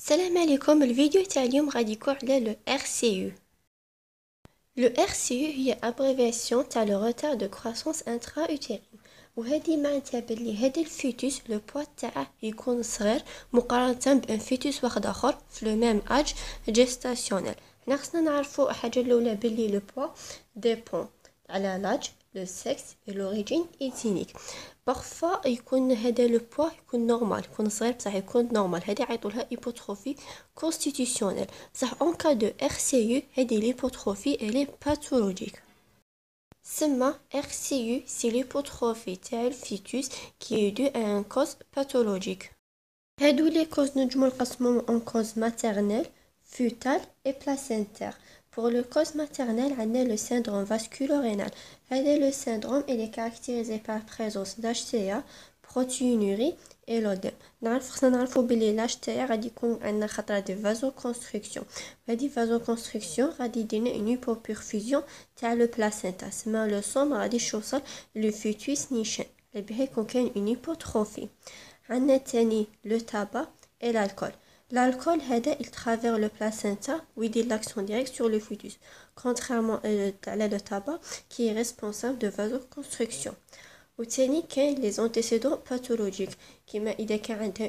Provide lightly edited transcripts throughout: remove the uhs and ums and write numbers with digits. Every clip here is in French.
Salam alaikum, الفيديو تاع اليوم غادي يكون على le RCU. Le RCU هي abréviation تاع le retard de croissance intra-utérine. وهذه معناتها بلي هذا الفيتوس لو بوا تاعه يكون صغير مقارنة بان فيتوس واحد اخر في لو ميم اج جيستاسيونيل. حنا خصنا نعرفوا الحاجه الاولى بلي لو بوا ديبون على لاج لو سكس اي لوريجين ايتينيك. بارفوا يكون هذا لو بوا يكون نورمال، يكون صغير بصح يكون نورمال، هذه يعيطولها هيبوتروفي كونستيتيسيونيل. بصح اون كا دو ار سي يو هذه ليبوتروفي الي باثولوجيك. سما RCU c'est l'hypotrophie تاع الفيتوس qui est due à un cause pathologique. هادو لي كوز نجمو نقسموهم en cause maternelle, fœtale et placentaire. Pour le cause maternelle, on a le syndrome vasculo-rénal. Le syndrome il est caractérisé par la présence d'HCA, protéinurie et l'œdème. خصنا نعرفوا بلي l'HCA غادي يكون عندنا خطرة دي vasoconstriction. هذه vasoconstriction غادي يدينا une hypoperfusion تاع le placenta. سما le sang ما غاديش يوصل le fœtus نيشان. بها يكون كاين une hypotrophie. عندنا تاني le tabac et l'alcool. L'alcool il traverse le placenta ou il dit l'action directe sur le fœtus, contrairement à le tabac qui est responsable de vasoconstriction. Ou tani les antécédents pathologiques qui m'a il y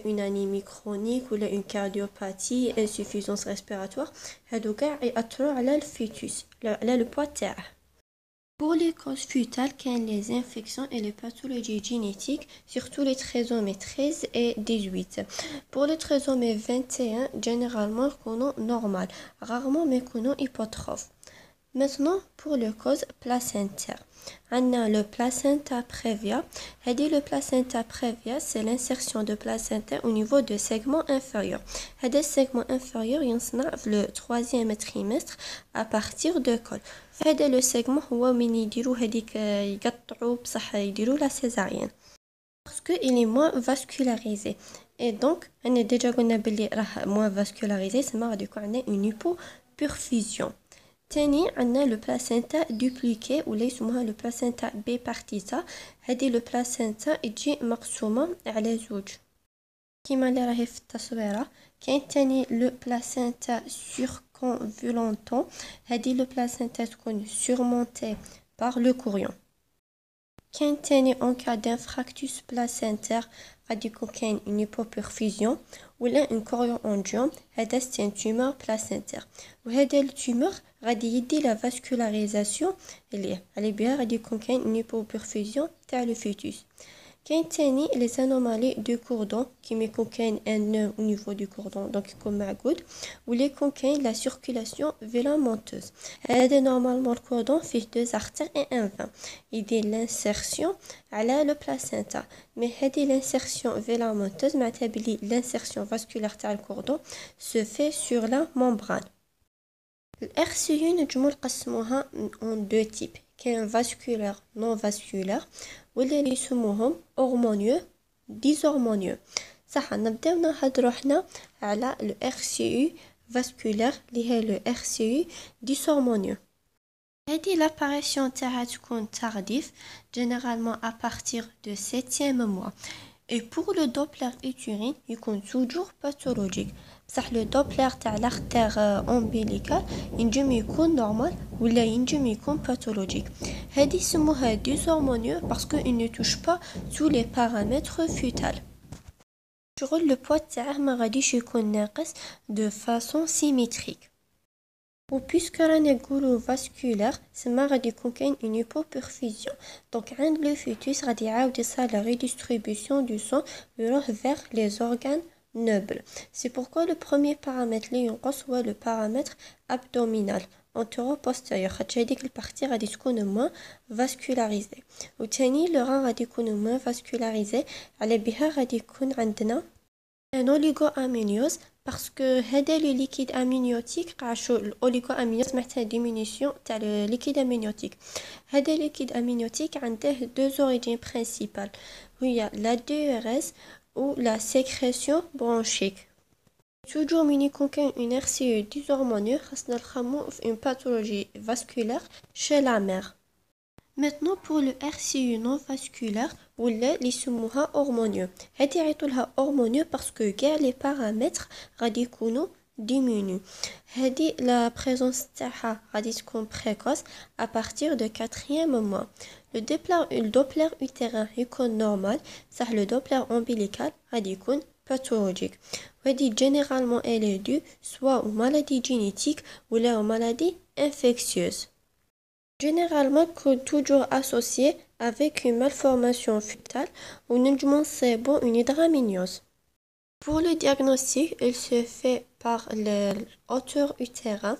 une anémie chronique ou une cardiopathie, insuffisance respiratoire, هادوكا يأثروا على الفيتوس على le poids تاعه. Pour les causes fœtales, les infections et les pathologies génétiques, surtout les trisomies 13 et 18. Pour le trisomie 21, généralement, qu'on normal, rarement mais qu'on hypotrophe. Maintenant, pour les causes placentaires. On a le placenta prévia. Le placenta prévia, c'est l'insertion de placenta au niveau du segment inférieur. Le segment inférieur, il y a le troisième trimestre à partir de col. Le segment, هو من يديروا هذيك يقطعوا بصح يديروا la césarienne. Parce qu'il est moins vascularisé. Et donc, on a déjà قلنا بلي راه moins vascularisé, سما غادي يكون عندنا une hypoperfusion. تاني عندنا لو بلاسينتا دوبليكي ولا يسموها لو بلاسينتا بيبارتيتا. هذه لو بلاسينتا تجي مقسومه على زوج كيما اللي راهي في التصويره. كاين تاني لو بلاسينتا سوركونفولونتون. هذه لو بلاسينتا تكون سورمونتي بار لو كوريون. كاين تاني اون كا دانفراكتوس بلاسينتير غادي يكون كاين اون هيبوبرفيزيون ولا اون كوريون انجيوم. هذا سي ان تومور بلاسينتير وهذا التومور غادي يدي لا فاسكولاريزاسيون اللي على بها غادي يكون كاين اون هيبوبرفيزيون تاع لو فيتوس. كاين تاني لي زانومالي دو كوردون كيما يكون كاين ان نو او نيفو دو كوردون دونك يكون معقود ولا يكون كاين لا سيركولاسيون فيلامونتوز. هذا نورمالمون الكوردون فيه دو زارتير اي ان فان يدير لانسيرسيون على لو بلاسينتا. مي هذه لانسيرسيون فيلامونتوز معناتها بلي لانسيرسيون فاسكولار تاع الكوردون سو في سور لا ممبران. الارسيو نجمو نقسموها اون دو تيب. كاين فاسكولار نون فاسكولار ولا اللي يسموهم هرمونيو ديزهرمونيو. صح نبداو نهضروا حنا على لو ار سي يو فاسكولار اللي هي لو ار سي يو ديزهرمونيو. هذه لاباريسيون تاعها تكون تارديف جينيرالمون ا بارتير دو 7e mois. Et pour le Doppler utérine, il est toujours pathologique. بصح le Doppler تاع l'artère ombilicale ينجم يكون normal ولا ينجم يكون pathologique. هذه يسموها dyshormonieux parce que il ne touche pas tous les paramètres fœtales. شغل le poids تاعه ما غاديش يكون ناقص de façon symétrique. و puisque رانا نقولو vasculaire سما غادي يكون كاين une hypoperfusion. دونك عند لو فيتوس غادي يعاود يصير la redistribution du sang يروح vers les organes nobles. C'est pourquoi le premier paramètre اللي ينقص هو le paramètre abdominal antero-postérieur خاطر هذيك البارتي غادي تكون moins vascularisée. و تاني le rein غادي يكون moins vascularisé على بها غادي يكون عندنا un oligoamnios parce que هذا لو ليكيد امنيوتيك قاشو الاوليغو امنيوس معناتها ديمينيسيون تاع لو ليكيد امنيوتيك. هذا ليكيد امنيوتيك عنده دو اوريجين برينسيبال هي لا دي ار اس ou la sécrétion bronchique. Toujours من يكون كاين une RCU dyshormonieux خاصنا نخمو في une pathologie vasculaire chez la mère. Maintenant pour le RCU non vasculaire ولا اللي يسموها hormonieux. هادي يعيطولها hormonieux parce que كاع les paramètres غادي يكونوا diminue. هادي la présence تاعها غادي تكون précoce à partir de 4e mois. Le Doppler utérin يكون normal, صح le Doppler ombilical غادي يكون pathologique. وهادي généralement elle est due soit aux maladies génétiques ou aux maladies infectieuses. Généralement toujours associé avec une malformation fœtale ou une bon une hydramniose. Pour le diagnostic, il se fait par le hauteur utérin.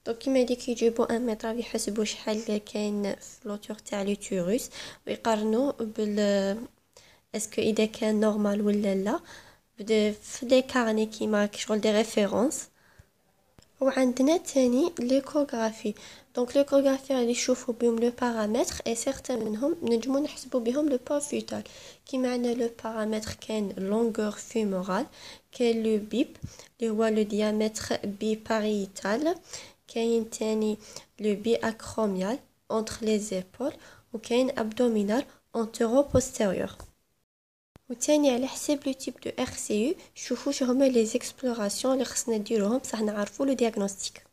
Donc il m'a dit qu'il y a un mètre à يحسبوا شحال كاين في l'hauteur تاع l'utérus ويقارنوا بال est-ce que إذا كان normal ولا لا في des carnets كيما شغل des références. وعندنا تاني l'échographie. Donc l'échographie غادي نشوفوا بهم le paramètre et certains منهم نجمو نحسبوا بهم le poids fœtal. كيما عندنا le paramètre كاين longueur fémorale, كاين le BIP اللي هو le diamètre bipariétal, كاين تاني le biacromial entre les épaules وكاين abdominal antero-postérieur. وتاني على حساب لو تيب دو RCU شوفوا شو هما لي زيكسبلوراسيون اللي خصنا نديروهم بصح نعرفوا لو دياغنوستيك.